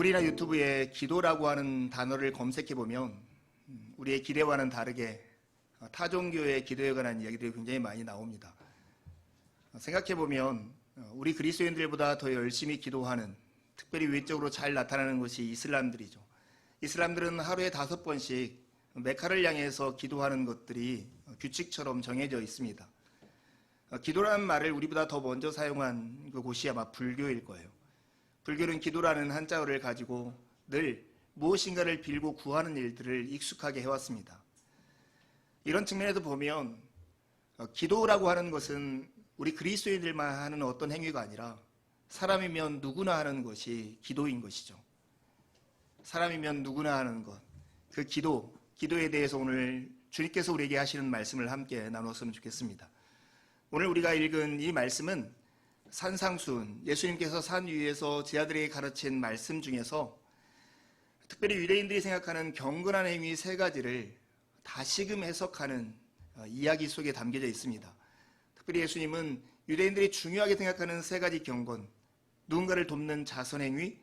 구글이나 유튜브에 기도라고 하는 단어를 검색해 보면 우리의 기대와는 다르게 타 종교의 기도에 관한 이야기들이 굉장히 많이 나옵니다. 생각해 보면 우리 그리스도인들보다 더 열심히 기도하는, 특별히 외적으로 잘 나타나는 것이 이슬람들이죠. 이슬람들은 하루에 5번씩 메카를 향해서 기도하는 것들이 규칙처럼 정해져 있습니다. 기도라는 말을 우리보다 더 먼저 사용한 그곳이 아마 불교일 거예요. 불교는 기도라는 한자어를 가지고 늘 무엇인가를 빌고 구하는 일들을 익숙하게 해왔습니다. 이런 측면에서 보면 기도라고 하는 것은 우리 그리스도인들만 하는 어떤 행위가 아니라 사람이면 누구나 하는 것이 기도인 것이죠. 사람이면 누구나 하는 것, 그 기도에 대해서 오늘 주님께서 우리에게 하시는 말씀을 함께 나눴으면 좋겠습니다. 오늘 우리가 읽은 이 말씀은 산상수훈, 예수님께서 산 위에서 제자들에게 가르친 말씀 중에서 특별히 유대인들이 생각하는 경건한 행위 3가지를 다시금 해석하는 이야기 속에 담겨져 있습니다. 특별히 예수님은 유대인들이 중요하게 생각하는 3가지 경건, 누군가를 돕는 자선행위,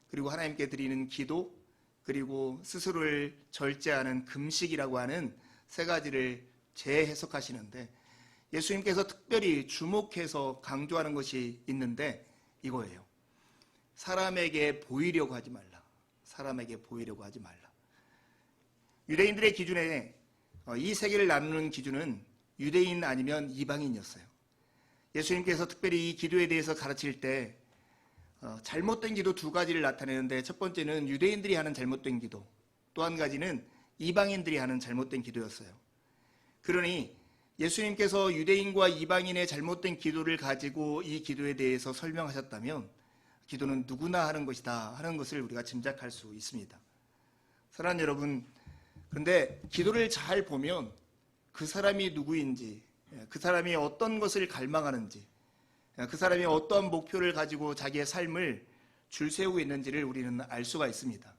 그리고 하나님께 드리는 기도, 그리고 스스로를 절제하는 금식이라고 하는 3가지를 재해석하시는데, 예수님께서 특별히 주목해서 강조하는 것이 있는데 이거예요. 사람에게 보이려고 하지 말라. 사람에게 보이려고 하지 말라. 유대인들의 기준에 이 3개를 나누는 기준은 유대인 아니면 이방인이었어요. 예수님께서 특별히 이 기도에 대해서 가르칠 때 잘못된 기도 2가지를 나타내는데, 첫 번째는 유대인들이 하는 잘못된 기도, 또 한 가지는 이방인들이 하는 잘못된 기도였어요. 그러니 예수님께서 유대인과 이방인의 잘못된 기도를 가지고 이 기도에 대해서 설명하셨다면 기도는 누구나 하는 것이다 하는 것을 우리가 짐작할 수 있습니다. 사랑하는 여러분, 그런데 기도를 잘 보면 그 사람이 누구인지, 그 사람이 어떤 것을 갈망하는지, 그 사람이 어떠한 목표를 가지고 자기의 삶을 줄 세우고 있는지를 우리는 알 수가 있습니다.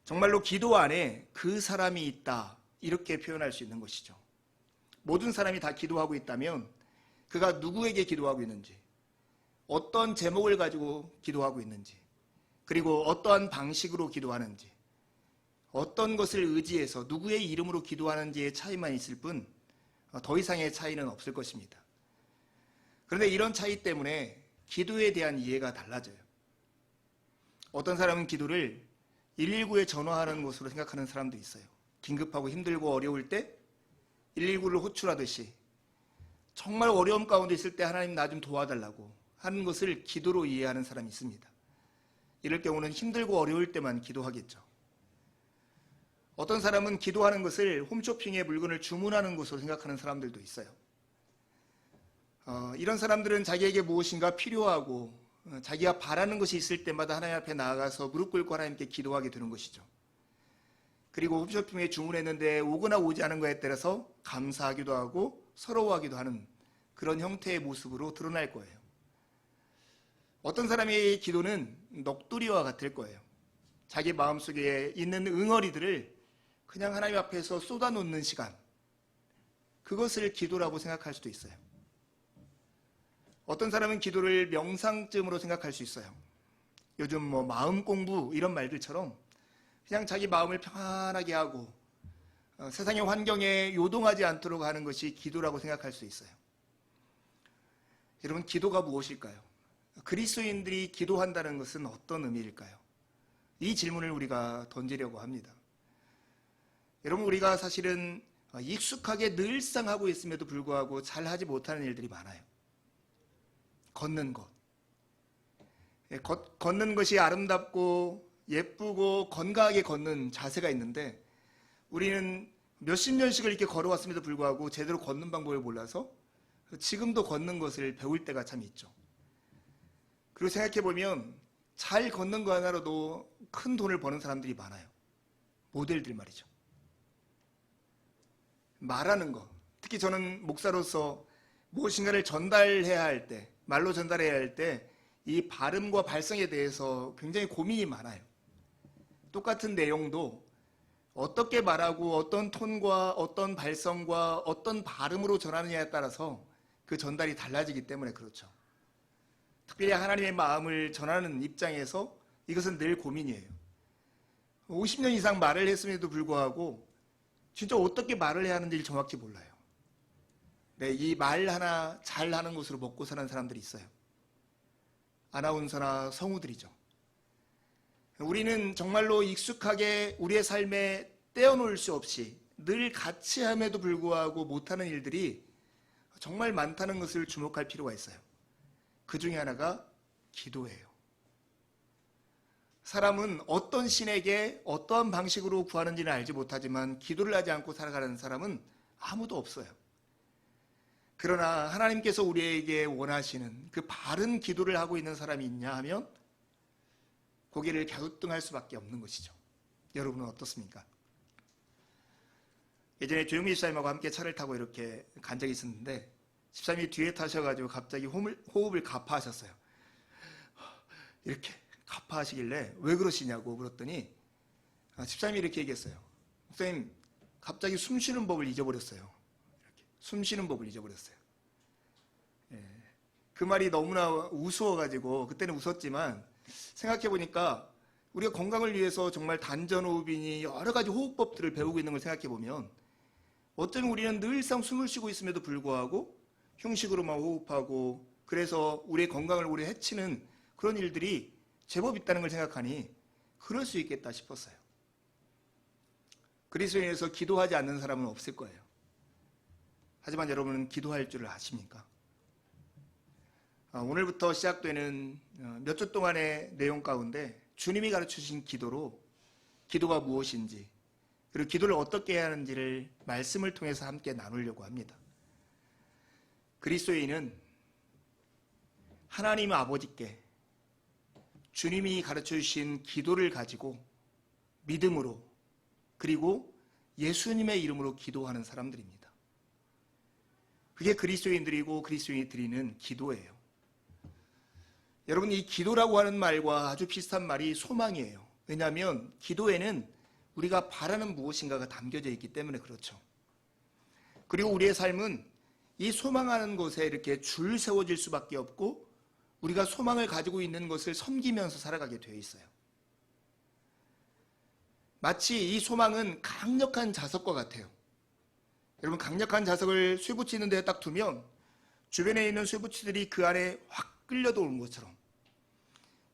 정말로 기도 안에 그 사람이 있다, 이렇게 표현할 수 있는 것이죠. 모든 사람이 다 기도하고 있다면 그가 누구에게 기도하고 있는지, 어떤 제목을 가지고 기도하고 있는지, 그리고 어떠한 방식으로 기도하는지, 어떤 것을 의지해서 누구의 이름으로 기도하는지의 차이만 있을 뿐 더 이상의 차이는 없을 것입니다. 그런데 이런 차이 때문에 기도에 대한 이해가 달라져요. 어떤 사람은 기도를 119에 전화하는 것으로 생각하는 사람도 있어요. 긴급하고 힘들고 어려울 때 119를 호출하듯이 정말 어려움 가운데 있을 때 하나님 나 좀 도와달라고 하는 것을 기도로 이해하는 사람이 있습니다. 이럴 경우는 힘들고 어려울 때만 기도하겠죠. 어떤 사람은 기도하는 것을 홈쇼핑에 물건을 주문하는 것으로 생각하는 사람들도 있어요. 이런 사람들은 자기에게 무엇인가 필요하고 자기가 바라는 것이 있을 때마다 하나님 앞에 나아가서 무릎 꿇고 하나님께 기도하게 되는 것이죠. 그리고 홈쇼핑에 주문했는데 오거나 오지 않은 것에 따라서 감사하기도 하고 서러워하기도 하는 그런 형태의 모습으로 드러날 거예요. 어떤 사람의 기도는 넋두리와 같을 거예요. 자기 마음속에 있는 응어리들을 그냥 하나님 앞에서 쏟아놓는 시간, 그것을 기도라고 생각할 수도 있어요. 어떤 사람은 기도를 명상쯤으로 생각할 수 있어요. 요즘 마음 공부 이런 말들처럼 그냥 자기 마음을 평안하게 하고 세상의 환경에 요동하지 않도록 하는 것이 기도라고 생각할 수 있어요. 여러분, 기도가 무엇일까요? 그리스도인들이 기도한다는 것은 어떤 의미일까요? 이 질문을 우리가 던지려고 합니다. 여러분, 우리가 사실은 익숙하게 늘상 하고 있음에도 불구하고 잘 하지 못하는 일들이 많아요. 걷는 것. 걷는 것이 아름답고 예쁘고 건강하게 걷는 자세가 있는데, 우리는 몇십 년씩을 이렇게 걸어왔음에도 불구하고 제대로 걷는 방법을 몰라서 지금도 걷는 것을 배울 때가 참 있죠. 그리고 생각해보면 잘 걷는 거 하나로도 큰 돈을 버는 사람들이 많아요. 모델들 말이죠. 말하는 거, 특히 저는 목사로서 무엇인가를 전달해야 할 때, 말로 전달해야 할 때 이 발음과 발성에 대해서 굉장히 고민이 많아요. 똑같은 내용도 어떻게 말하고 어떤 톤과 어떤 발성과 어떤 발음으로 전하느냐에 따라서 그 전달이 달라지기 때문에 그렇죠. 특별히 하나님의 마음을 전하는 입장에서 이것은 늘 고민이에요. 50년 이상 말을 했음에도 불구하고 진짜 어떻게 말을 해야 하는지 정확히 몰라요. 네, 이 말 하나 잘하는 것으로 먹고 사는 사람들이 있어요. 아나운서나 성우들이죠. 우리는 정말로 익숙하게 우리의 삶에 떼어놓을 수 없이 늘 같이 함에도 불구하고 못하는 일들이 정말 많다는 것을 주목할 필요가 있어요. 그 중에 하나가 기도예요. 사람은 어떤 신에게 어떠한 방식으로 구하는지는 알지 못하지만 기도를 하지 않고 살아가는 사람은 아무도 없어요. 그러나 하나님께서 우리에게 원하시는 그 바른 기도를 하고 있는 사람이 있냐 하면 고개를 갸우뚱할 수밖에 없는 것이죠. 여러분은 어떻습니까? 예전에 조영민 집사님하고 함께 차를 타고 이렇게 간 적이 있었는데 집사님이 뒤에 타셔가지고 갑자기 호흡을 가파하셨어요. 이렇게 가파하시길래 왜 그러시냐고 물었더니 집사님이 이렇게 얘기했어요. 목사님, 갑자기 숨 쉬는 법을 잊어버렸어요. 이렇게 숨 쉬는 법을 잊어버렸어요. 그 말이 너무나 우스워가지고 그때는 웃었지만 생각해보니까 우리가 건강을 위해서 정말 단전호흡이니 여러 가지 호흡법들을 배우고 있는 걸 생각해보면 어쩌면 우리는 늘상 숨을 쉬고 있음에도 불구하고 흉식으로만 호흡하고 그래서 우리의 건강을 오래 해치는 그런 일들이 제법 있다는 걸 생각하니 그럴 수 있겠다 싶었어요. 그리스도인에서 기도하지 않는 사람은 없을 거예요. 하지만 여러분은 기도할 줄을 아십니까? 오늘부터 시작되는 몇 주 동안의 내용 가운데 주님이 가르쳐주신 기도로 기도가 무엇인지 그리고 기도를 어떻게 해야 하는지를 말씀을 통해서 함께 나누려고 합니다. 그리스도인은 하나님 아버지께 주님이 가르쳐주신 기도를 가지고 믿음으로 그리고 예수님의 이름으로 기도하는 사람들입니다. 그게 그리스도인들이고 그리스도인이 드리는 기도예요. 여러분, 이 기도라고 하는 말과 아주 비슷한 말이 소망이에요. 왜냐하면 기도에는 우리가 바라는 무엇인가가 담겨져 있기 때문에 그렇죠. 그리고 우리의 삶은 이 소망하는 것에 이렇게 줄 세워질 수밖에 없고 우리가 소망을 가지고 있는 것을 섬기면서 살아가게 되어 있어요. 마치 이 소망은 강력한 자석과 같아요. 여러분, 강력한 자석을 쇠붙이는 데에 딱 두면 주변에 있는 쇠붙이들이 그 안에 확 끌려들어오는 것처럼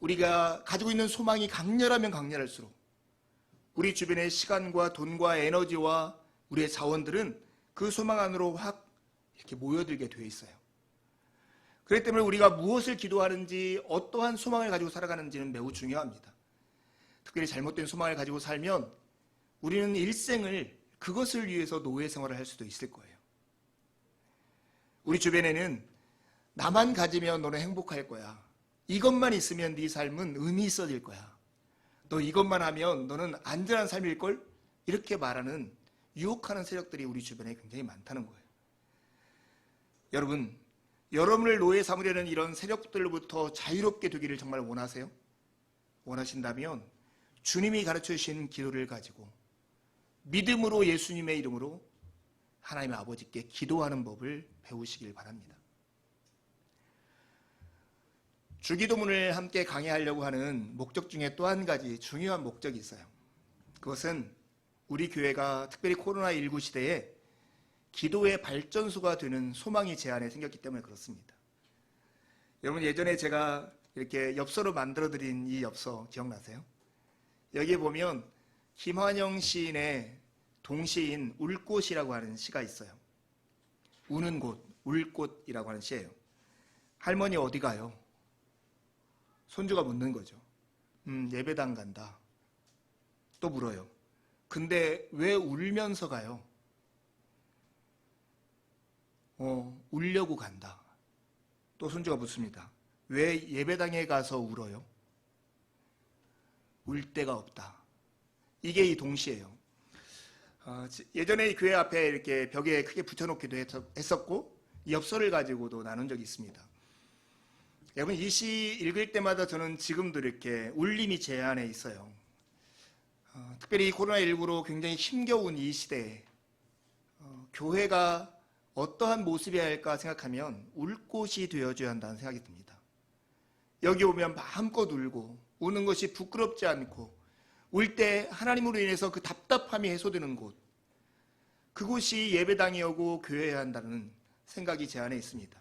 우리가 가지고 있는 소망이 강렬하면 강렬할수록 우리 주변의 시간과 돈과 에너지와 우리의 자원들은 그 소망 안으로 확 이렇게 모여들게 되어 있어요. 그렇기 때문에 우리가 무엇을 기도하는지 어떠한 소망을 가지고 살아가는지는 매우 중요합니다. 특별히 잘못된 소망을 가지고 살면 우리는 일생을 그것을 위해서 노예 생활을 할 수도 있을 거예요. 우리 주변에는 나만 가지면 너는 행복할 거야. 이것만 있으면 네 삶은 의미 있어질 거야. 너 이것만 하면 너는 안전한 삶일걸? 이렇게 말하는 유혹하는 세력들이 우리 주변에 굉장히 많다는 거예요. 여러분, 여러분을 노예 삼으려는 이런 세력들로부터 자유롭게 되기를 정말 원하세요? 원하신다면 주님이 가르쳐주신 기도를 가지고 믿음으로 예수님의 이름으로 하나님의 아버지께 기도하는 법을 배우시길 바랍니다. 주기도문을 함께 강의하려고 하는 목적 중에 또 한 가지 중요한 목적이 있어요. 그것은 우리 교회가 특별히 코로나19 시대에 기도의 발전소가 되는 소망이 제 안에 생겼기 때문에 그렇습니다. 여러분, 예전에 제가 이렇게 엽서로 만들어드린 이 엽서 기억나세요? 여기에 보면 김환영 시인의 동시인 울꽃이라고 하는 시가 있어요. 우는 곳, 울꽃이라고 하는 시예요. 할머니 어디 가요? 손주가 묻는 거죠. 예배당 간다. 또 물어요. 근데 왜 울면서 가요? 울려고 간다. 또 손주가 묻습니다. 왜 예배당에 가서 울어요? 울 데가 없다. 이게 이 동시예요. 예전에 교회 앞에 이렇게 벽에 크게 붙여놓기도 했었고 이 엽서를 가지고도 나눈 적이 있습니다. 여러분, 이 시 읽을 때마다 저는 지금도 이렇게 울림이 제 안에 있어요. 특별히 코로나19로 굉장히 힘겨운 이 시대에 교회가 어떠한 모습이어야 할까 생각하면 울꽃이 되어줘야 한다는 생각이 듭니다. 여기 오면 마음껏 울고 우는 것이 부끄럽지 않고 울 때 하나님으로 인해서 그 답답함이 해소되는 곳, 그곳이 예배당이오고 교회여야 한다는 생각이 제 안에 있습니다.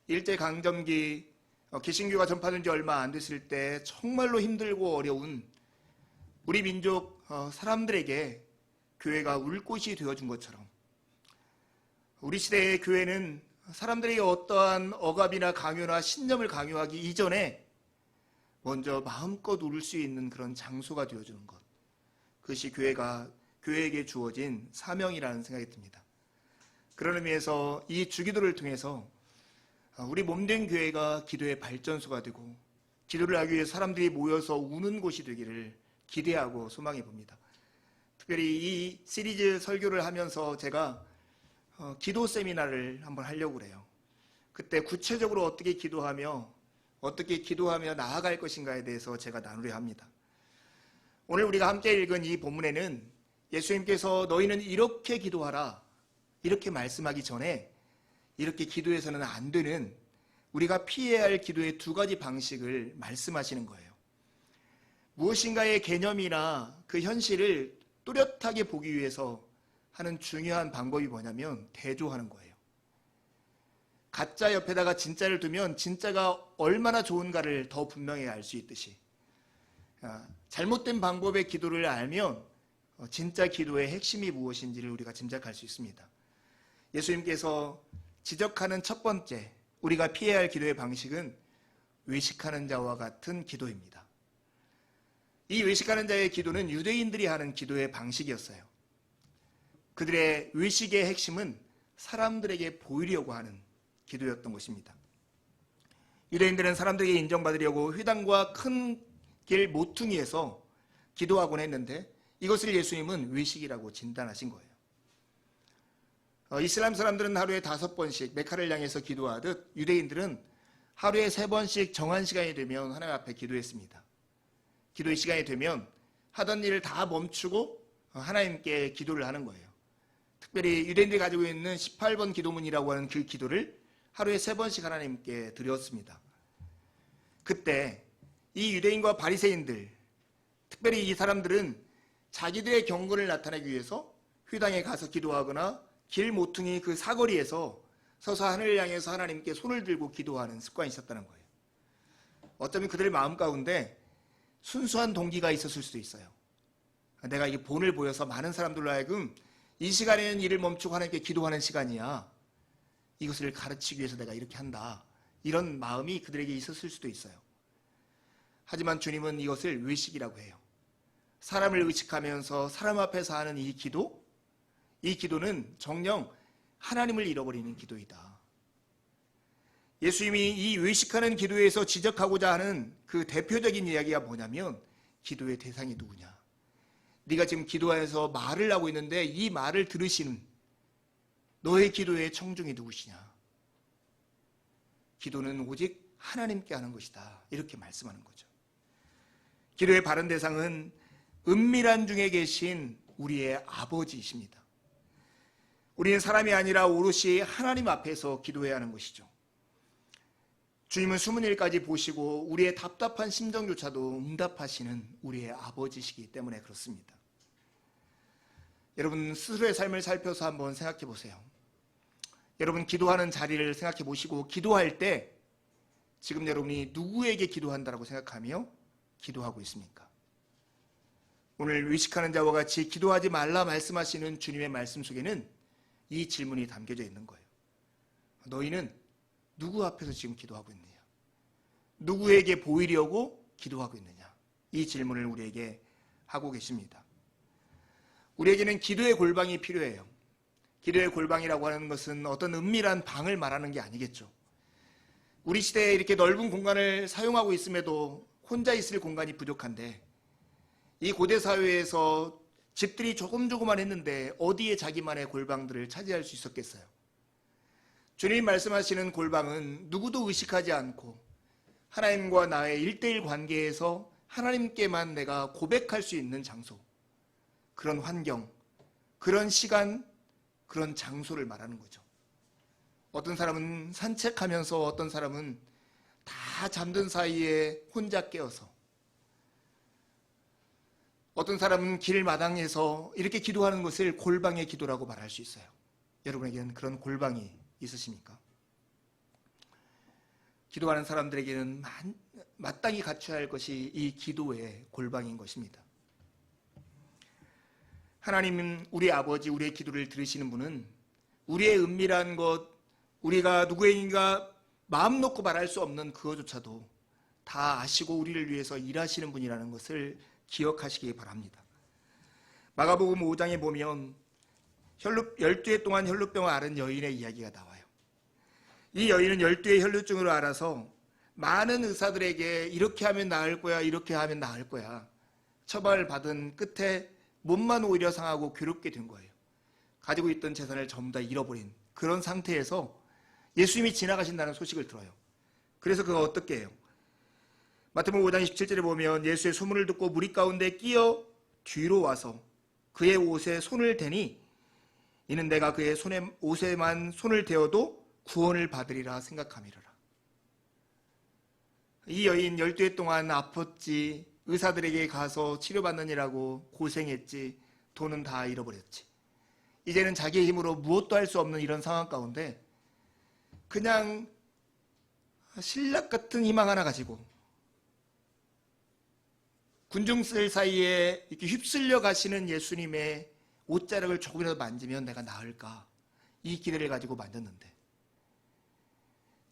일제강점기 개신교가 전파된 지 얼마 안 됐을 때 정말로 힘들고 어려운 우리 민족 사람들에게 교회가 울 곳이 되어준 것처럼 우리 시대의 교회는 사람들에게 어떠한 억압이나 강요나 신념을 강요하기 이전에 먼저 마음껏 울 수 있는 그런 장소가 되어주는 것, 그것이 교회에게 주어진 사명이라는 생각이 듭니다. 그런 의미에서 이 주기도를 통해서 우리 몸된 교회가 기도의 발전소가 되고 기도를 하기 위해 사람들이 모여서 우는 곳이 되기를 기대하고 소망해 봅니다. 특별히 이 시리즈 설교를 하면서 제가 기도 세미나를 한번 하려고 그래요. 그때 구체적으로 어떻게 기도하며 나아갈 것인가에 대해서 제가 나누려 합니다. 오늘 우리가 함께 읽은 이 본문에는 예수님께서 너희는 이렇게 기도하라 이렇게 말씀하기 전에 이렇게 기도해서는 안 되는 우리가 피해야 할 기도의 두 가지 방식을 말씀하시는 거예요. 무엇인가의 개념이나 그 현실을 뚜렷하게 보기 위해서 하는 중요한 방법이 뭐냐면 대조하는 거예요. 가짜 옆에다가 진짜를 두면 진짜가 얼마나 좋은가를 더 분명히 알 수 있듯이 잘못된 방법의 기도를 알면 진짜 기도의 핵심이 무엇인지를 우리가 짐작할 수 있습니다. 예수님께서 지적하는 첫 번째 우리가 피해야 할 기도의 방식은 외식하는 자와 같은 기도입니다. 이 외식하는 자의 기도는 유대인들이 하는 기도의 방식이었어요. 그들의 외식의 핵심은 사람들에게 보이려고 하는 기도였던 것입니다. 유대인들은 사람들에게 인정받으려고 회당과 큰 길 모퉁이에서 기도하곤 했는데 이것을 예수님은 외식이라고 진단하신 거예요. 이슬람 사람들은 하루에 5번씩 메카를 향해서 기도하듯 유대인들은 하루에 3번씩 정한 시간이 되면 하나님 앞에 기도했습니다. 기도의 시간이 되면 하던 일을 다 멈추고 하나님께 기도를 하는 거예요. 특별히 유대인들이 가지고 있는 18번 기도문이라고 하는 그 기도를 하루에 3번씩 하나님께 드렸습니다. 그때 이 유대인과 바리새인들, 특별히 이 사람들은 자기들의 경건을 나타내기 위해서 회당에 가서 기도하거나 길 모퉁이 그 사거리에서 서서 하늘을 향해서 하나님께 손을 들고 기도하는 습관이 있었다는 거예요. 어쩌면 그들의 마음 가운데 순수한 동기가 있었을 수도 있어요. 내가 이 본을 보여서 많은 사람들로 하여금 이 시간에는 일을 멈추고 하나님께 기도하는 시간이야. 이것을 가르치기 위해서 내가 이렇게 한다. 이런 마음이 그들에게 있었을 수도 있어요. 하지만 주님은 이것을 외식이라고 해요. 사람을 의식하면서 사람 앞에서 하는 이 기도는 정녕 하나님을 잃어버리는 기도이다. 예수님이 이 외식하는 기도에서 지적하고자 하는 그 대표적인 이야기가 뭐냐면 기도의 대상이 누구냐. 네가 지금 기도하면서 말을 하고 있는데 이 말을 들으시는 너의 기도의 청중이 누구시냐. 기도는 오직 하나님께 하는 것이다. 이렇게 말씀하는 거죠. 기도의 바른 대상은 은밀한 중에 계신 우리의 아버지이십니다. 우리는 사람이 아니라 오롯이 하나님 앞에서 기도해야 하는 것이죠. 주님은 숨은 일까지 보시고 우리의 답답한 심정조차도 응답하시는 우리의 아버지시기 때문에 그렇습니다. 여러분 스스로의 삶을 살펴서 한번 생각해 보세요. 여러분 기도하는 자리를 생각해 보시고 기도할 때 지금 여러분이 누구에게 기도한다라고 생각하며 기도하고 있습니까? 오늘 외식하는 자와 같이 기도하지 말라 말씀하시는 주님의 말씀 속에는 이 질문이 담겨져 있는 거예요. 너희는 누구 앞에서 지금 기도하고 있느냐? 누구에게 보이려고 기도하고 있느냐? 이 질문을 우리에게 하고 계십니다. 우리에게는 기도의 골방이 필요해요. 기도의 골방이라고 하는 것은 어떤 은밀한 방을 말하는 게 아니겠죠. 우리 시대에 이렇게 넓은 공간을 사용하고 있음에도 혼자 있을 공간이 부족한데 이 고대 사회에서 집들이 조금만 했는데 어디에 자기만의 골방들을 차지할 수 있었겠어요. 주님 말씀하시는 골방은 누구도 의식하지 않고 하나님과 나의 1:1 관계에서 하나님께만 내가 고백할 수 있는 장소, 그런 환경, 그런 시간, 그런 장소를 말하는 거죠. 어떤 사람은 산책하면서 어떤 사람은 다 잠든 사이에 혼자 깨어서 어떤 사람은 길 마당에서 이렇게 기도하는 것을 골방의 기도라고 말할 수 있어요. 여러분에게는 그런 골방이 있으십니까? 기도하는 사람들에게는 마땅히 갖춰야 할 것이 이 기도의 골방인 것입니다. 하나님은 우리 아버지, 우리의 기도를 들으시는 분은 우리의 은밀한 것, 우리가 누구인가 마음 놓고 말할 수 없는 그것조차도 다 아시고 우리를 위해서 일하시는 분이라는 것을 기억하시기 바랍니다. 마가복음 5장에 보면 12해 동안 혈루병을 앓은 여인의 이야기가 나와요. 이 여인은 12의 혈루증으로 앓아서 많은 의사들에게 이렇게 하면 나을 거야, 이렇게 하면 나을 거야 처방을 받은 끝에 몸만 오히려 상하고 괴롭게 된 거예요. 가지고 있던 재산을 전부 다 잃어버린 그런 상태에서 예수님이 지나가신다는 소식을 들어요. 그래서 그가 어떻게 해요? 마태복음 5장 27절에 보면 예수의 소문을 듣고 무리 가운데 끼어 뒤로 와서 그의 옷에 손을 대니 이는 내가 그의 옷에만 손을 대어도 구원을 받으리라 생각함이로라. 이 여인 12해 동안 아팠지, 의사들에게 가서 치료받느니라고 고생했지, 돈은 다 잃어버렸지. 이제는 자기의 힘으로 무엇도 할 수 없는 이런 상황 가운데 그냥 신락 같은 희망 하나 가지고 군중들 사이에 이렇게 휩쓸려 가시는 예수님의 옷자락을 조금이라도 만지면 내가 나을까, 이 기대를 가지고 만졌는데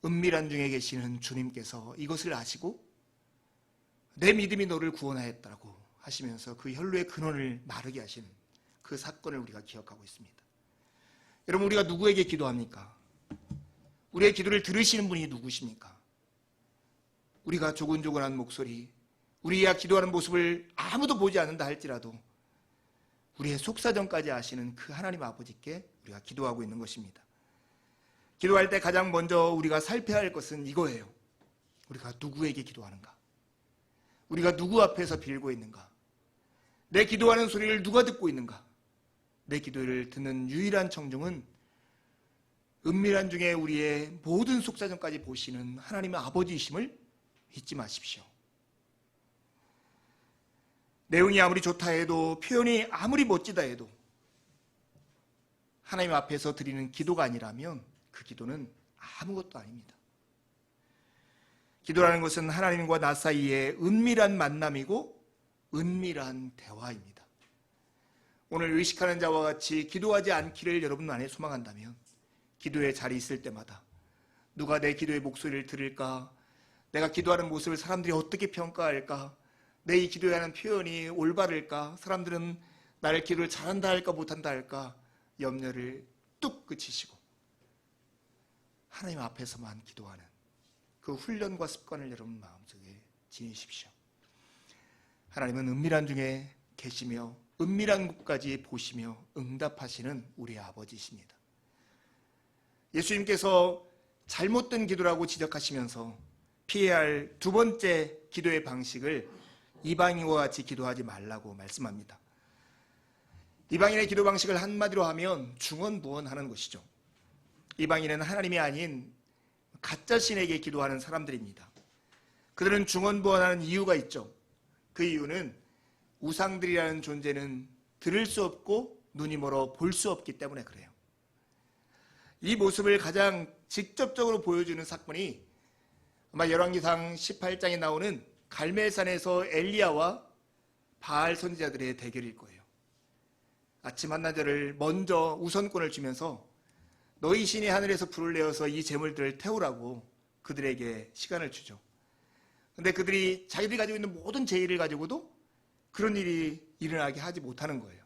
은밀한 중에 계시는 주님께서 이것을 아시고 내 믿음이 너를 구원하였다고 하시면서 그 혈루의 근원을 마르게 하신 그 사건을 우리가 기억하고 있습니다. 여러분, 우리가 누구에게 기도합니까? 우리의 기도를 들으시는 분이 누구십니까? 우리가 조근조근한 목소리, 우리가 기도하는 모습을 아무도 보지 않는다 할지라도 우리의 속사정까지 아시는 그 하나님 아버지께 우리가 기도하고 있는 것입니다. 기도할 때 가장 먼저 우리가 살펴야 할 것은 이거예요. 우리가 누구에게 기도하는가? 우리가 누구 앞에서 빌고 있는가? 내 기도하는 소리를 누가 듣고 있는가? 내 기도를 듣는 유일한 청중은 은밀한 중에 우리의 모든 속사정까지 보시는 하나님의 아버지이심을 잊지 마십시오. 내용이 아무리 좋다 해도, 표현이 아무리 멋지다 해도 하나님 앞에서 드리는 기도가 아니라면 그 기도는 아무것도 아닙니다. 기도라는 것은 하나님과 나 사이의 은밀한 만남이고 은밀한 대화입니다. 오늘 의식하는 자와 같이 기도하지 않기를 여러분 안에 소망한다면 기도의 자리 있을 때마다 누가 내 기도의 목소리를 들을까? 내가 기도하는 모습을 사람들이 어떻게 평가할까? 내 이 기도에 하는 표현이 올바를까? 사람들은 나를 기도를 잘한다 할까 못한다 할까? 염려를 뚝 그치시고 하나님 앞에서만 기도하는 그 훈련과 습관을 여러분 마음속에 지니십시오. 하나님은 은밀한 중에 계시며 은밀한 곳까지 보시며 응답하시는 우리 아버지이십니다. 예수님께서 잘못된 기도라고 지적하시면서 피해야 할 두 번째 기도의 방식을 이방인과 같이 기도하지 말라고 말씀합니다. 이방인의 기도 방식을 한마디로 하면 중언부언하는 것이죠. 이방인은 하나님이 아닌 가짜 신에게 기도하는 사람들입니다. 그들은 중언부언하는 이유가 있죠. 그 이유는 우상들이라는 존재는 들을 수 없고 눈이 멀어 볼 수 없기 때문에 그래요. 이 모습을 가장 직접적으로 보여주는 사건이 아마 열왕기상 18장에 나오는 갈멜산에서 엘리야와 바알 선지자들의 대결일 거예요. 아침 한나절을 먼저 우선권을 주면서 너희 신이 하늘에서 불을 내어서 이 제물들을 태우라고 그들에게 시간을 주죠. 그런데 그들이 자기들이 가지고 있는 모든 제의를 가지고도 그런 일이 일어나게 하지 못하는 거예요.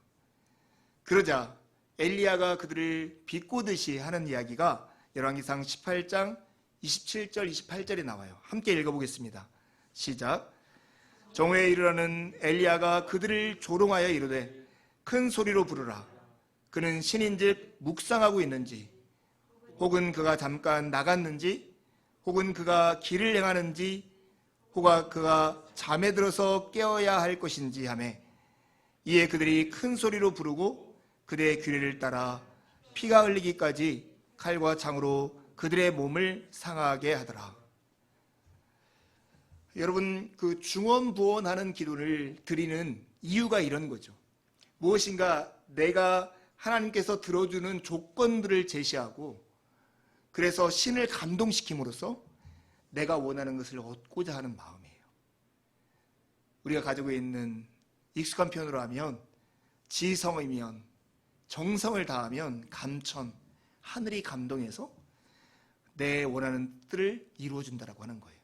그러자 엘리야가 그들을 비꼬듯이 하는 이야기가 열왕기상 18장 27절 28절에 나와요. 함께 읽어보겠습니다. 시작. 정오에 이르러는 엘리야가 그들을 조롱하여 이르되 큰 소리로 부르라. 그는 신인즉 묵상하고 있는지, 혹은 그가 잠깐 나갔는지, 혹은 그가 길을 행하는지, 혹은 그가 잠에 들어서 깨어야 할 것인지 하며, 이에 그들이 큰 소리로 부르고 그들의 규례를 따라 피가 흘리기까지 칼과 창으로 그들의 몸을 상하게 하더라. 여러분, 그 중언부언하는 기도를 드리는 이유가 이런 거죠. 무엇인가 내가 하나님께서 들어주는 조건들을 제시하고 그래서 신을 감동시킴으로써 내가 원하는 것을 얻고자 하는 마음이에요. 우리가 가지고 있는 익숙한 표현으로 하면 지성이면 정성을 다하면 감천, 하늘이 감동해서 내 원하는 뜻을 이루어준다라고 하는 거예요.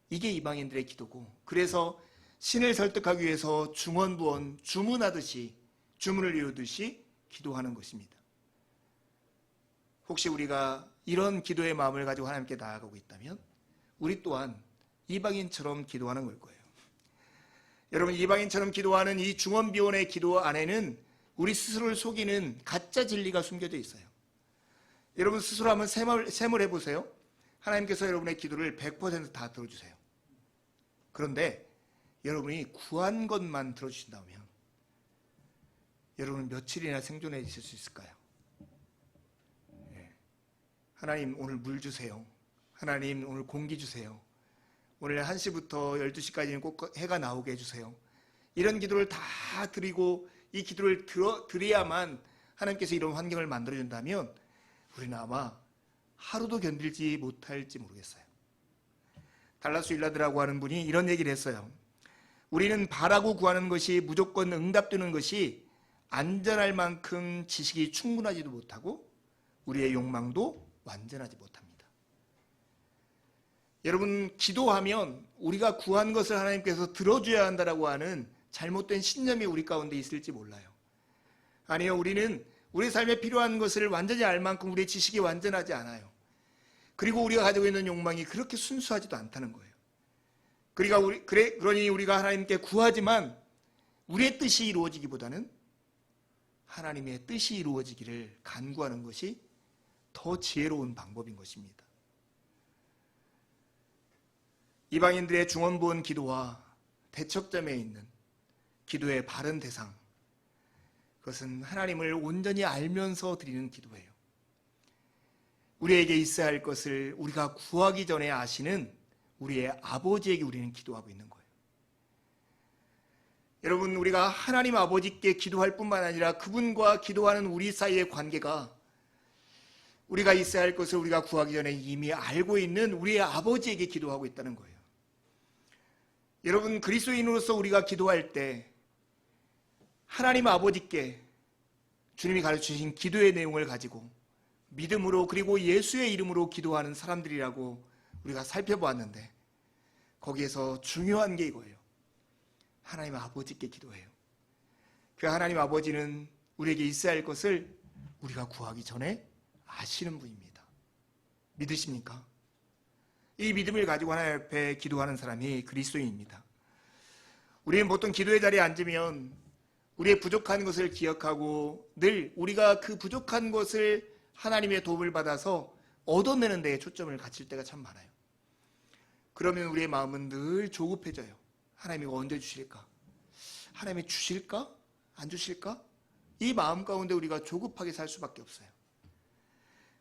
이게 이방인들의 기도고, 그래서 신을 설득하기 위해서 중언부언 주문하듯이, 주문을 이루듯이 기도하는 것입니다. 혹시 우리가 이런 기도의 마음을 가지고 하나님께 나아가고 있다면 우리 또한 이방인처럼 기도하는 걸 거예요. 여러분, 이방인처럼 기도하는 이 중언비언의 기도 안에는 우리 스스로를 속이는 가짜 진리가 숨겨져 있어요. 여러분 스스로 한번 셈을 해보세요. 하나님께서 여러분의 기도를 100% 다 들어주세요. 그런데 여러분이 구한 것만 들어주신다면 여러분은 며칠이나 생존해 있을 수 있을까요? 하나님 오늘 물 주세요. 하나님 오늘 공기 주세요. 오늘 1시부터 12시까지는 꼭 해가 나오게 해주세요. 이런 기도를 다 드리고 이 기도를 드려야만 하나님께서 이런 환경을 만들어준다면 우리는 아마 하루도 견딜지 못할지 모르겠어요. 달라스 윌라드라고 하는 분이 이런 얘기를 했어요. 우리는 바라고 구하는 것이 무조건 응답되는 것이 안전할 만큼 지식이 충분하지도 못하고 우리의 욕망도 완전하지 못합니다. 여러분, 기도하면 우리가 구한 것을 하나님께서 들어줘야 한다라고 하는 잘못된 신념이 우리 가운데 있을지 몰라요. 아니요, 우리는 우리 삶에 필요한 것을 완전히 알 만큼 우리의 지식이 완전하지 않아요. 그리고 우리가 가지고 있는 욕망이 그렇게 순수하지도 않다는 거예요. 그러니 우리가 하나님께 구하지만 우리의 뜻이 이루어지기보다는 하나님의 뜻이 이루어지기를 간구하는 것이 더 지혜로운 방법인 것입니다. 이방인들의 중언부언 기도와 대척점에 있는 기도의 바른 대상, 그것은 하나님을 온전히 알면서 드리는 기도예요. 우리에게 있어야 할 것을 우리가 구하기 전에 아시는 우리의 아버지에게 우리는 기도하고 있는 거예요. 여러분, 우리가 하나님 아버지께 기도할 뿐만 아니라 그분과 기도하는 우리 사이의 관계가 우리가 있어야 할 것을 우리가 구하기 전에 이미 알고 있는 우리의 아버지에게 기도하고 있다는 거예요. 여러분, 그리스도인으로서 우리가 기도할 때 하나님 아버지께 주님이 가르치신 기도의 내용을 가지고 믿음으로 그리고 예수의 이름으로 기도하는 사람들이라고 우리가 살펴보았는데 거기에서 중요한 게 이거예요. 하나님 아버지께 기도해요. 그 하나님 아버지는 우리에게 있어야 할 것을 우리가 구하기 전에 아시는 분입니다. 믿으십니까? 이 믿음을 가지고 하나님 앞에 기도하는 사람이 그리스도인입니다. 우리는 보통 기도의 자리에 앉으면 우리의 부족한 것을 기억하고 늘 우리가 그 부족한 것을 하나님의 도움을 받아서 얻어내는 데에 초점을 갖출 때가 참 많아요. 그러면 우리의 마음은 늘 조급해져요. 하나님이 언제 주실까? 하나님이 주실까? 안 주실까? 이 마음 가운데 우리가 조급하게 살 수밖에 없어요.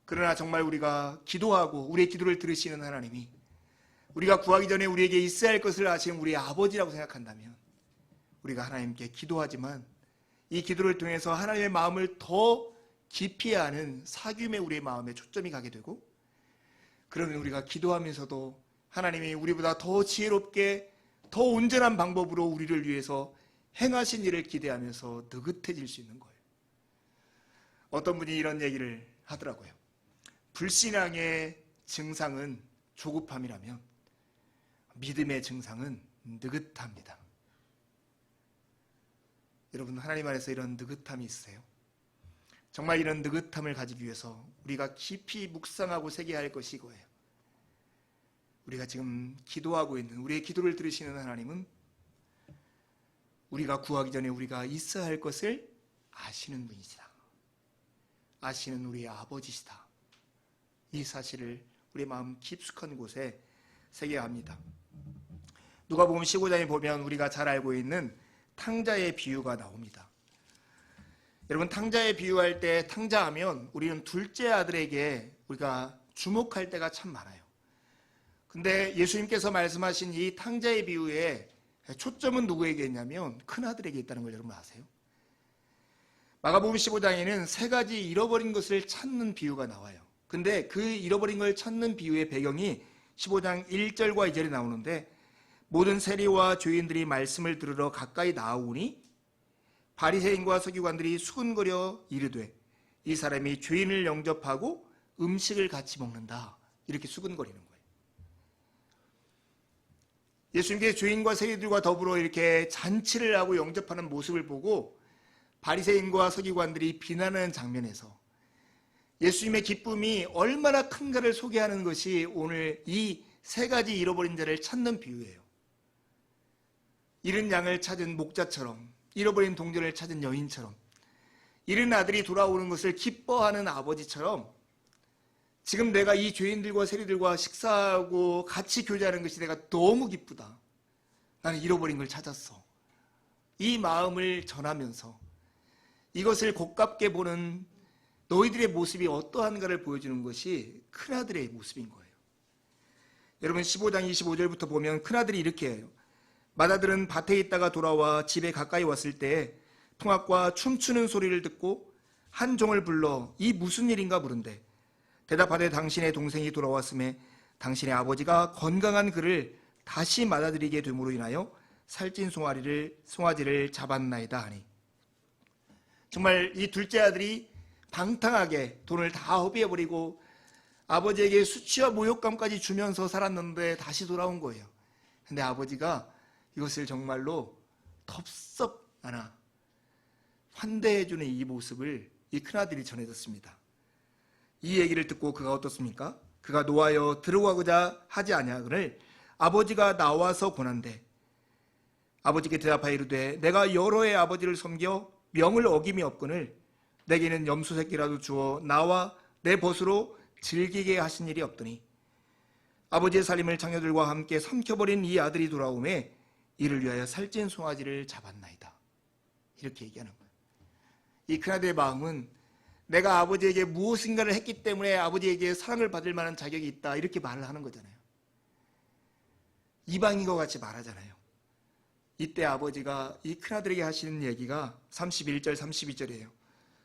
그러나 정말 우리가 기도하고 우리의 기도를 들으시는 하나님이 우리가 구하기 전에 우리에게 있어야 할 것을 아시는 우리의 아버지라고 생각한다면 우리가 하나님께 기도하지만 이 기도를 통해서 하나님의 마음을 더 깊이 아는 사귐의 우리의 마음에 초점이 가게 되고 그러면 우리가 기도하면서도 하나님이 우리보다 더 지혜롭게 더 온전한 방법으로 우리를 위해서 행하신 일을 기대하면서 느긋해질 수 있는 거예요. 어떤 분이 이런 얘기를 하더라고요. 불신앙의 증상은 조급함이라면 믿음의 증상은 느긋합니다. 여러분, 하나님 안에서 이런 느긋함이 있으세요? 정말 이런 느긋함을 가지기 위해서 우리가 깊이 묵상하고 새겨야 할 것이 이거예요. 우리가 지금 기도하고 있는 우리의 기도를 들으시는 하나님은 우리가 구하기 전에 우리가 있어야 할 것을 아시는 분이시다. 아시는 우리의 아버지시다. 이 사실을 우리의 마음 깊숙한 곳에 새겨야 합니다. 누가복음 15장에 보면 우리가 잘 알고 있는 탕자의 비유가 나옵니다. 여러분, 탕자의 비유할 때 탕자하면 우리는 둘째 아들에게 우리가 주목할 때가 참 많아요. 근데 예수님께서 말씀하신 이 탕자의 비유에 초점은 누구에게 있냐면 큰아들에게 있다는 걸 여러분 아세요? 마가복음 15장에는 세 가지 잃어버린 것을 찾는 비유가 나와요. 근데 그 잃어버린 걸 찾는 비유의 배경이 15장 1절과 2절에 나오는데, 모든 세리와 죄인들이 말씀을 들으러 가까이 나아오니 바리새인과 서기관들이 수근거려 이르되 이 사람이 죄인을 영접하고 음식을 같이 먹는다, 이렇게 수근거리는 거예요. 예수님께 죄인과 세리들과 더불어 이렇게 잔치를 하고 영접하는 모습을 보고 바리새인과 서기관들이 비난하는 장면에서 예수님의 기쁨이 얼마나 큰가를 소개하는 것이 오늘 이 세 가지 잃어버린 자를 찾는 비유예요. 잃은 양을 찾은 목자처럼, 잃어버린 동전을 찾은 여인처럼, 잃은 아들이 돌아오는 것을 기뻐하는 아버지처럼, 지금 내가 이 죄인들과 세리들과 식사하고 같이 교제하는 것이 내가 너무 기쁘다, 나는 잃어버린 걸 찾았어, 이 마음을 전하면서 이것을 고깝게 보는 너희들의 모습이 어떠한가를 보여주는 것이 큰아들의 모습인 거예요. 여러분 15장 25절부터 보면 큰아들이 이렇게 해요. 맏아들은 밭에 있다가 돌아와 집에 가까이 왔을 때 풍악과 춤추는 소리를 듣고 한 종을 불러 이 무슨 일인가 물은데, 대답하되 당신의 동생이 돌아왔음에 당신의 아버지가 건강한 그를 다시 맏아들이게 됨으로 인하여 살찐 송아지를 잡았나이다 하니, 정말 이 둘째 아들이 방탕하게 돈을 다 허비해버리고 아버지에게 수치와 모욕감까지 주면서 살았는데 다시 돌아온 거예요. 근데 아버지가 이것을 정말로 덥석 하나 환대해주는 이 모습을 이 큰아들이 전해졌습니다. 이 얘기를 듣고 그가 어떻습니까? 그가 노하여 들어가고자 하지 아니하거늘 아버지가 나와서 권한대 아버지께 대답하여 이르되 내가 여러 해 아버지를 섬겨 명을 어김이 없거늘 내게는 염소 새끼라도 주어 나와 내 벗으로 즐기게 하신 일이 없더니 아버지의 살림을 장녀들과 함께 삼켜버린 이 아들이 돌아오매 이를 위하여 살찐 송아지를 잡았나이다, 이렇게 얘기하는 거예요. 이 큰아들의 마음은 내가 아버지에게 무엇인가를 했기 때문에 아버지에게 사랑을 받을 만한 자격이 있다, 이렇게 말을 하는 거잖아요. 이방인과 같이 말하잖아요. 이때 아버지가 이 큰아들에게 하시는 얘기가 31절 32절이에요.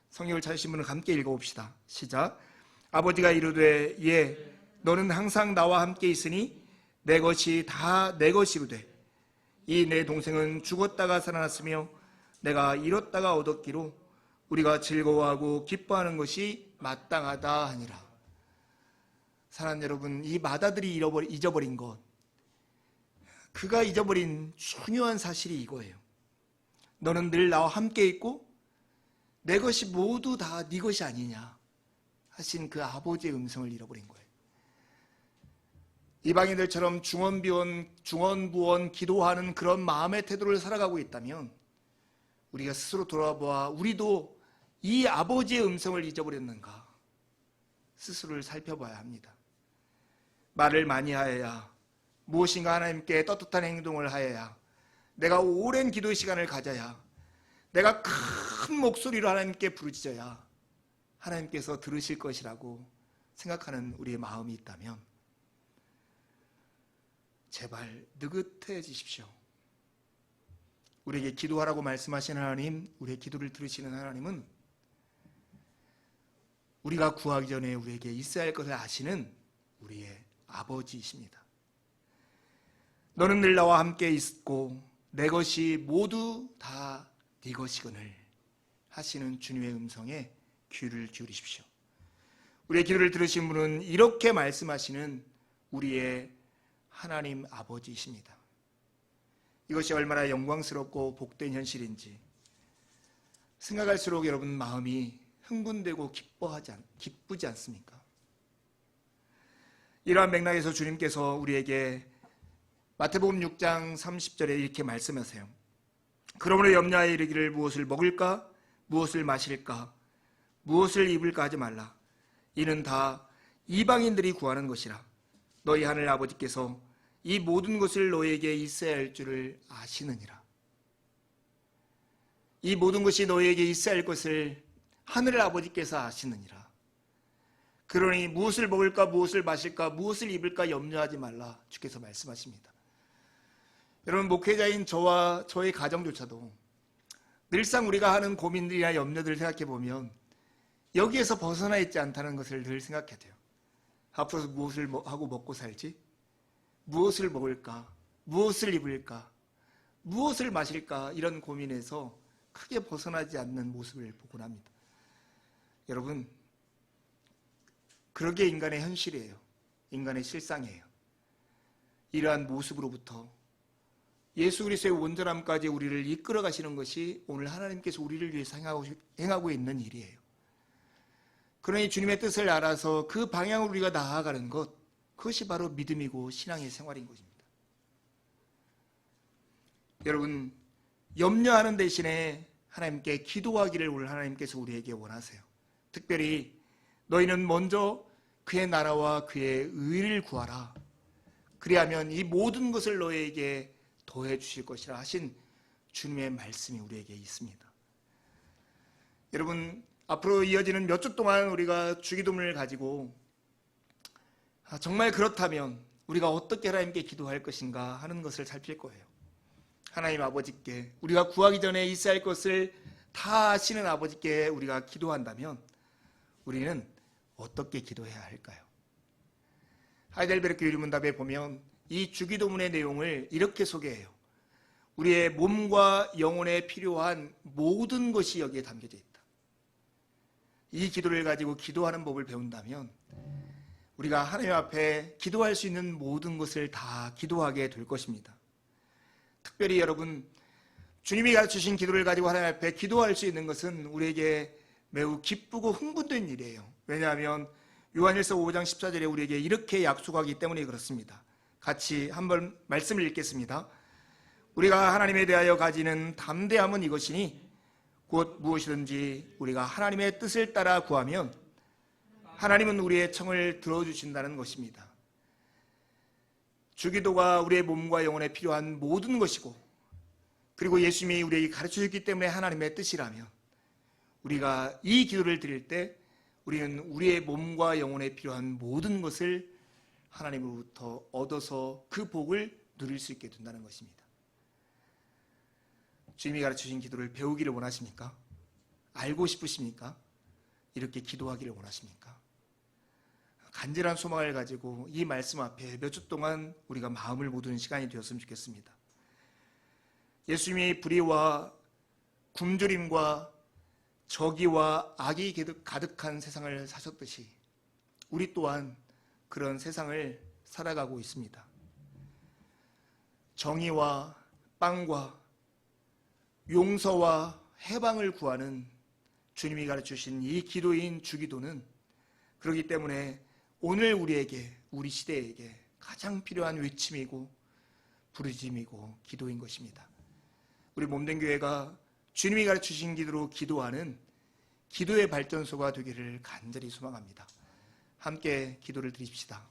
성경을 찾으신 분은 함께 읽어봅시다. 시작. 아버지가 이르되 예 너는 항상 나와 함께 있으니 내 것이 다 내 것이로되 이 내 동생은 죽었다가 살아났으며 내가 잃었다가 얻었기로 우리가 즐거워하고 기뻐하는 것이 마땅하다 하니라. 사랑하는 여러분, 이 맏아들이 잊어버린 것, 그가 잊어버린 중요한 사실이 이거예요. 너는 늘 나와 함께 있고 내 것이 모두 다 네 것이 아니냐 하신 그 아버지의 음성을 잃어버린 거예요. 이방인들처럼 중언부언 기도하는 그런 마음의 태도를 살아가고 있다면 우리가 스스로 돌아보아 우리도 이 아버지의 음성을 잊어버렸는가 스스로를 살펴봐야 합니다. 말을 많이 하여야, 무엇인가 하나님께 떳떳한 행동을 하여야, 내가 오랜 기도의 시간을 가져야, 내가 큰 목소리로 하나님께 부르짖어야 하나님께서 들으실 것이라고 생각하는 우리의 마음이 있다면 제발 느긋해지십시오. 우리에게 기도하라고 말씀하시는 하나님, 우리의 기도를 들으시는 하나님은 우리가 구하기 전에 우리에게 있어야 할 것을 아시는 우리의 아버지이십니다. 너는 늘 나와 함께 있고 내 것이 모두 다 네 것이거늘 하시는 주님의 음성에 귀를 기울이십시오. 우리의 기도를 들으신 분은 이렇게 말씀하시는 우리의 하나님 아버지이십니다. 이것이 얼마나 영광스럽고 복된 현실인지 생각할수록 여러분 마음이 흥분되고 기쁘지 않습니까? 이러한 맥락에서 주님께서 우리에게 마태복음 6장 30절에 이렇게 말씀하세요. 그러므로 염려하여 이르기를 무엇을 먹을까 무엇을 마실까 무엇을 입을까 하지 말라. 이는 다 이방인들이 구하는 것이라. 너희 하늘 아버지께서 이 모든 것을 너희에게 있어야 할 줄을 아시느니라. 이 모든 것이 너희에게 있어야 할 것을 하늘 아버지께서 아시느니라. 그러니 무엇을 먹을까 무엇을 마실까 무엇을 입을까 염려하지 말라 주께서 말씀하십니다. 여러분, 목회자인 저와 저의 가정조차도 늘상 우리가 하는 고민들이나 염려들을 생각해 보면 여기에서 벗어나 있지 않다는 것을 늘 생각해야 돼요. 앞으로 무엇을 하고 먹고 살지? 무엇을 먹을까? 무엇을 입을까? 무엇을 마실까? 이런 고민에서 크게 벗어나지 않는 모습을 보곤 합니다. 여러분, 그러게 인간의 현실이에요. 인간의 실상이에요. 이러한 모습으로부터 예수 그리스도의 온전함까지 우리를 이끌어 가시는 것이 오늘 하나님께서 우리를 위해서 행하고 있는 일이에요. 그러니 주님의 뜻을 알아서 그 방향으로 우리가 나아가는 것, 그것이 바로 믿음이고 신앙의 생활인 것입니다. 여러분, 염려하는 대신에 하나님께 기도하기를 오늘 하나님께서 우리에게 원하세요. 특별히 너희는 먼저 그의 나라와 그의 의를 구하라. 그리하면 이 모든 것을 너희에게 더해 주실 것이라 하신 주님의 말씀이 우리에게 있습니다. 여러분, 앞으로 이어지는 몇 주 동안 우리가 주기도문을 가지고 정말 그렇다면 우리가 어떻게 하나님께 기도할 것인가 하는 것을 살필 거예요. 하나님 아버지께 우리가 구하기 전에 있어야 할 것을 다 아시는 아버지께 우리가 기도한다면 우리는 어떻게 기도해야 할까요? 하이델베르크 유리문답에 보면 이 주기도문의 내용을 이렇게 소개해요. 우리의 몸과 영혼에 필요한 모든 것이 여기에 담겨져 있다. 이 기도를 가지고 기도하는 법을 배운다면 우리가 하나님 앞에 기도할 수 있는 모든 것을 다 기도하게 될 것입니다. 특별히 여러분, 주님이 가르치신 기도를 가지고 하나님 앞에 기도할 수 있는 것은 우리에게 매우 기쁘고 흥분된 일이에요. 왜냐하면 요한일서 5장 14절에 우리에게 이렇게 약속하기 때문에 그렇습니다. 같이 한번 말씀을 읽겠습니다. 우리가 하나님에 대하여 가지는 담대함은 이것이니 곧 무엇이든지 우리가 하나님의 뜻을 따라 구하면 하나님은 우리의 청을 들어주신다는 것입니다. 주기도가 우리의 몸과 영혼에 필요한 모든 것이고, 그리고 예수님이 우리에게 가르쳐줬기 때문에 하나님의 뜻이라면 우리가 이 기도를 드릴 때 우리는 우리의 몸과 영혼에 필요한 모든 것을 하나님으로부터 얻어서 그 복을 누릴 수 있게 된다는 것입니다. 주님이 가르쳐주신 기도를 배우기를 원하십니까? 알고 싶으십니까? 이렇게 기도하기를 원하십니까? 간절한 소망을 가지고 이 말씀 앞에 몇 주 동안 우리가 마음을 모두는 시간이 되었으면 좋겠습니다. 예수님이 불의와 굶주림과 저기와 악이 가득한 세상을 사셨듯이 우리 또한 그런 세상을 살아가고 있습니다. 정의와 빵과 용서와 해방을 구하는 주님이 가르쳐주신 이 기도인 주기도는 그렇기 때문에 오늘 우리에게, 우리 시대에게 가장 필요한 외침이고 부르짖음이고 기도인 것입니다. 우리 몸된 교회가 주님이 가르치신 기도로 기도하는 기도의 발전소가 되기를 간절히 소망합니다. 함께 기도를 드립시다.